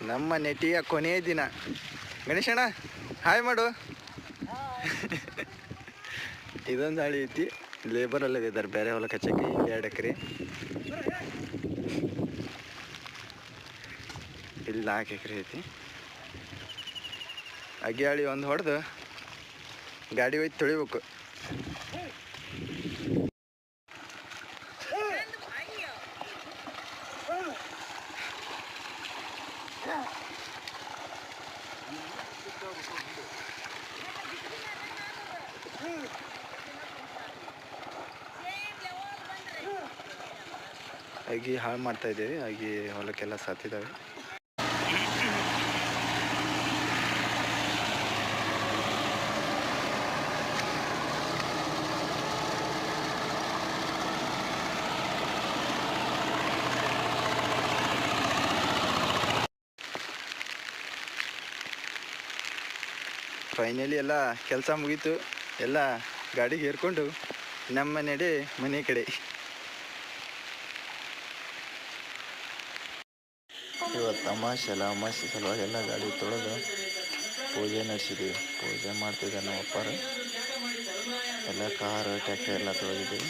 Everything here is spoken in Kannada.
ನಮ್ಮ ನೆಟಿಯ ಕೊನೆಯ ದಿನ. ಗಣೇಶಣ್ಣ ಹಾಯ್ ಮಾಡು. ಇದೊಂದು ಹಾಳಿ ಐತಿ. ಲೇಬರ್ ಎಲ್ಲ ಇದ್ದಾರೆ ಬೇರೆ ಹೊಲ ಕಚ್ಚಕ್ಕೆ. 2 ಎಕರೆ ಇಲ್ಲಿ 4 ಎಕರೆ ಐತಿ. ಅಗಿ ಹಾಳಿ ಒಂದು ಹೊಡೆದು ಗಾಡಿ ಒಯ್ದು ತೊಳಿಬೇಕು. ಅಗಿ ಹಾಳು ಮಾಡ್ತಾ ಇದ್ದೀವಿ. ಅಗಿ ಹೊಲಕ್ಕೆಲ್ಲ ಸತ್ತಿದ್ದಾವೆ. ಫೈನಲಿ ಎಲ್ಲ ಕೆಲಸ ಮುಗೀತು. ಎಲ್ಲ ಗಾಡಿಗೆ ಏರ್ಕೊಂಡು ನಮ್ಮ ನಡೆ ಮನೆ ಕಡೆ. ಇವತ್ತು ಅಮಾವಾಸ್ಯೆ ಸಲುವಾಗಿ ಎಲ್ಲ ಗಾಡಿ ತೊಳೆದು ಪೂಜೆ ನಡೆಸಿದ್ದೀವಿ. ಪೂಜೆ ಮಾಡ್ತಿದ್ದಾರೆ ನಮ್ಮ ಅಪ್ಪಾರು. ಎಲ್ಲ ಕಾರು ಟ್ಯಾಕ್ಟರ್ ಎಲ್ಲ ತೊಳೆದಿದ್ದೀವಿ.